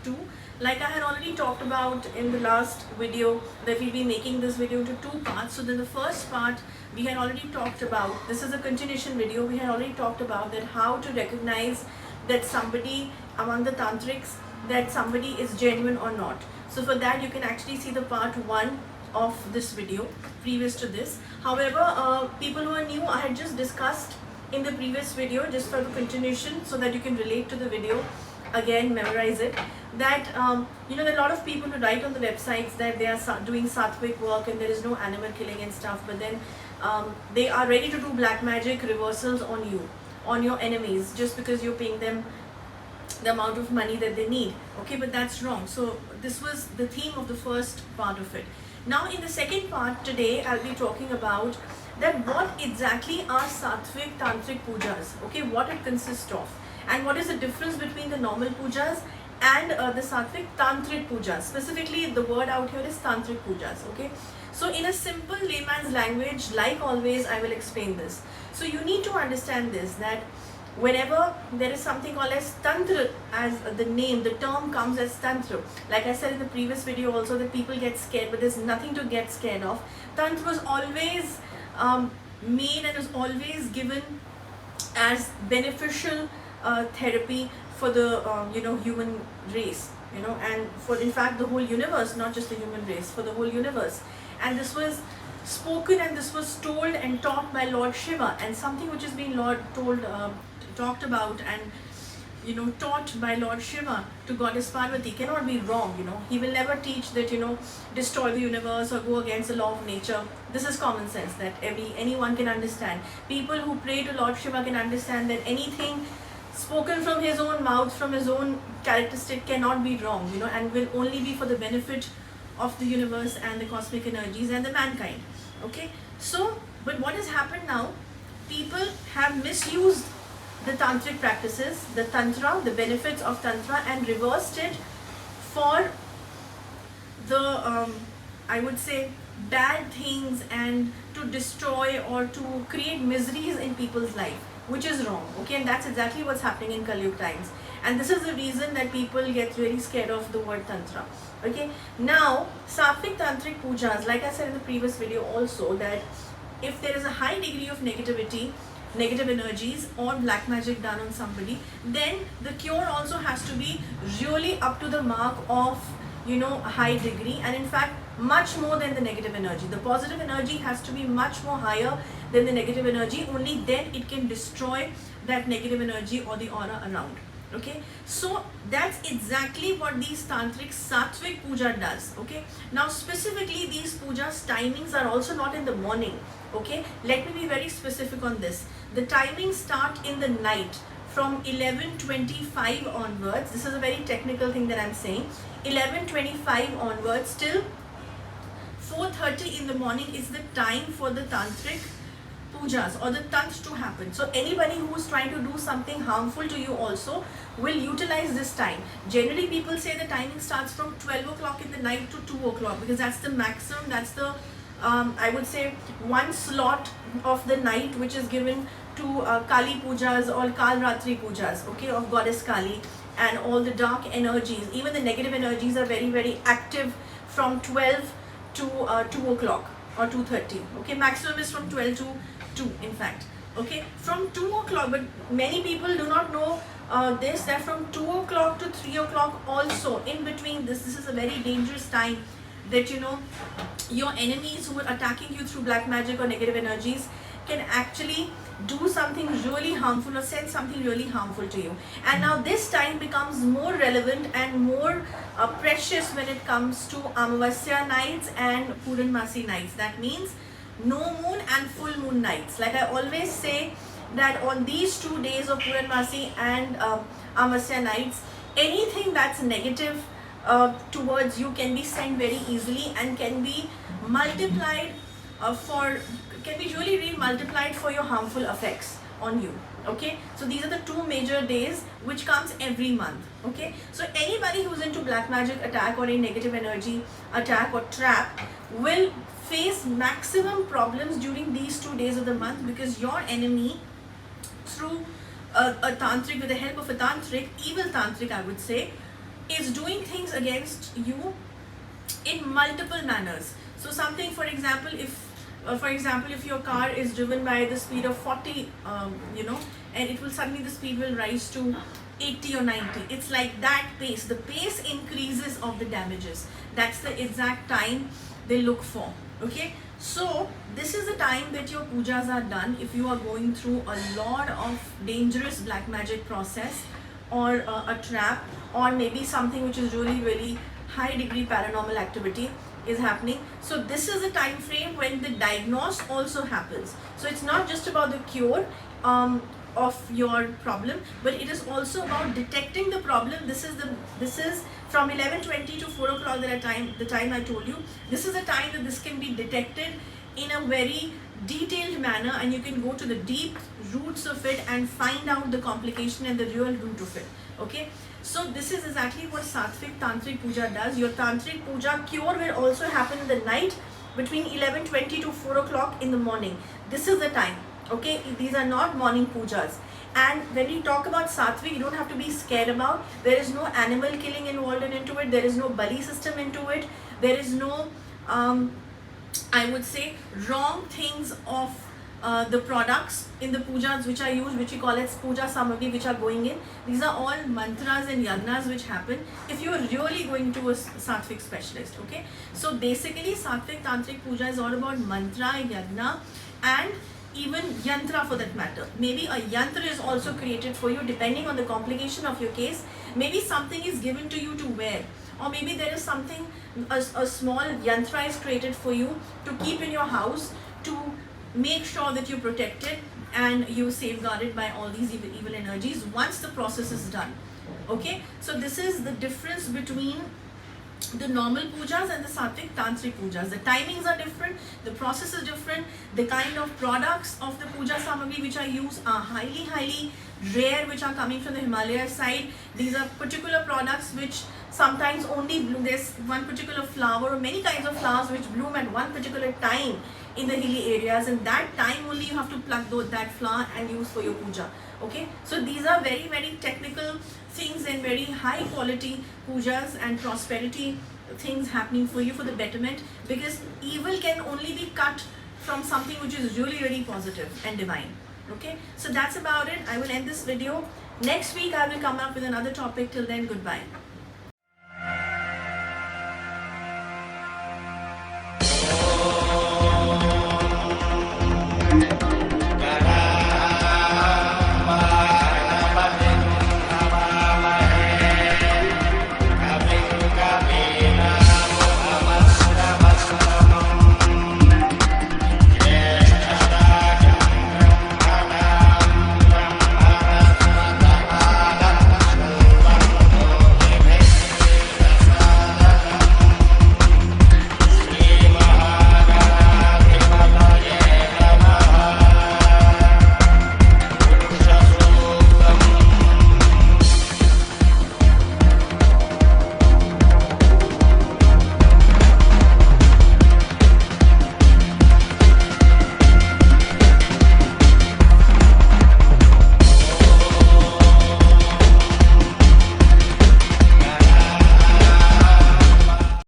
2. Like I had already talked about in the last video, that we'll be making this video into 2 parts. So then the first part we had already talked about, this is a continuation video, we had already talked about that how to recognize that somebody among the tantrics, that somebody is genuine or not. So for that you can actually see the part 1 of this video previous to this. However, people who are new, I had just discussed in the previous video, just for the continuation so that you can relate to the video again, memorize it, that there are a lot of people who write on the websites that they are doing sattvic work and there is no animal killing and stuff, but then they are ready to do black magic reversals on you, on your enemies, just because you're paying them the amount of money that they need. Okay, but that's wrong. So this was the theme of the first part of it. Now in the second part today, I'll be talking about that what exactly are sattvic tantric pujas, okay, what it consists of, and what is the difference between the normal pujas and the sattvic tantric pujas. Specifically, the word out here is tantric pujas, okay. So in a simple layman's language, like always, I will explain this. So you need to understand this, that whenever there is something called as tantra, as the name, the term comes as tantra. Like I said in the previous video also, that people get scared, but there's nothing to get scared of. Tantra was always made and is always given as beneficial therapy for the human race, and for, in fact, the whole universe, not just the human race, for the whole universe. And this was spoken and this was told and taught by Lord Shiva, and something which has been talked about and taught by Lord Shiva to Goddess Parvati cannot be wrong. He will never teach that destroy the universe or go against the law of nature. This is common sense that anyone can understand. People who pray to Lord Shiva can understand that anything spoken from his own mouth, from his own characteristic, cannot be wrong, and will only be for the benefit of the universe and the cosmic energies and the mankind. Okay, so but what has happened now, people have misused the tantric practices, the tantra, the benefits of tantra, and reversed it for the I would say bad things, and to destroy or to create miseries in people's life, which is wrong. Okay, and that's exactly what's happening in Kali Yuga times, and this is the reason that people get really scared of the word tantra. Okay, now sattvic tantric pujas, like I said in the previous video also, that if there is a high degree of negativity, negative energies or black magic done on somebody, then the cure also has to be really up to the mark of a high degree, and in fact much more than the negative energy. The positive energy has to be much more higher than the negative energy. Only then it can destroy that negative energy or the aura around. Okay, so that's exactly what these tantric sattvic puja does. Okay, now specifically these pujas timings are also not in the morning. Okay, let me be very specific on this. The timings start in the night from 11:25 onwards. This is a very technical thing that I'm saying. 11:25 onwards till 4:30 in the morning is the time for the tantric pujas or the tantra to happen. So anybody who is trying to do something harmful to you also will utilize this time. Generally people say the timing starts from 12 o'clock in the night to 2 o'clock, because that's the maximum, that's the I would say one slot of the night which is given to Kali pujas or Kal Ratri pujas, okay, of Goddess Kali, and all the dark energies, even the negative energies are very, very active from 12 to 2 o'clock or 2:30. Okay, maximum is from 12 to 2 in fact. Okay, from 2 o'clock, but many people do not know this, that from 2 o'clock to 3 o'clock also, in between this is a very dangerous time, that your enemies who are attacking you through black magic or negative energies can actually do something really harmful or send something really harmful to you. And now this time becomes more relevant and more precious when it comes to Amavasya nights and Purnamasi nights. That means no moon and full moon nights. Like I always say, that on these 2 days of Purnamasi and Amavasya nights, anything that's negative towards you can be sent very easily and can be multiplied can be really multiplied for your harmful effects on you. Okay, so these are the 2 major days which comes every month. Okay, so anybody who's into black magic attack or a negative energy attack or trap will face maximum problems during these 2 days of the month, because your enemy, through a tantric, with the help of a tantric, evil tantric I would say, is doing things against you in multiple manners. So something, for example, if your car is driven by the speed of 40, and it will suddenly, the speed will rise to 80 or 90. It's like that pace. The pace increases of the damages. That's the exact time they look for. Okay. So this is the time that your pujas are done if you are going through a lot of dangerous black magic process, or a trap, or maybe something which is really, really high degree paranormal activity is happening. So this is a time frame when the diagnose also happens. So it's not just about the cure of your problem, but it is also about detecting the problem. This is from 11:20 to 4 o'clock, the time I told you. This is a time that this can be detected in a very detailed manner, and you can go to the deep roots of it and find out the complication and the real root of it. Okay. So this is exactly what Sattvic Tantric Puja does. Your Tantric Puja cure will also happen in the night between 11:20 to 4 o'clock in the morning. This is the time. Okay, these are not morning pujas. And when we talk about Sattvic, you don't have to be scared about. There is no animal killing involved into it. There is no bali system into it. There is no, I would say, wrong things of the products in the pujas which are used, which we call as puja samagri, which are going in. These are all mantras and yagnas which happen if you are really going to a Sattvic specialist. Okay, so basically Sattvic Tantric Puja is all about mantra, yagna, and even yantra for that matter. Maybe a yantra is also created for you depending on the complication of your case. Maybe something is given to you to wear, or maybe there is something, a small yantra is created for you to keep in your house to make sure that you're protected and you safeguarded by all these evil energies once the process is done. Okay, so this is the difference between the normal pujas and the Sattvic Tantric Pujas. The timings are different, the process is different, the kind of products of the puja samagri which are used are highly, highly rare, which are coming from the Himalaya side. These are particular products which sometimes only bloom. There's one particular flower, or many kinds of flowers which bloom at one particular time in the hilly areas, and that time only you have to pluck that flower and use for your puja. Okay, so these are very, very technical things and very high quality pujas and prosperity things happening for you for the betterment, because evil can only be cut from something which is really, really positive and divine. Okay, so that's about it. I will end this video. Next week I will come up with another topic. Till then, goodbye.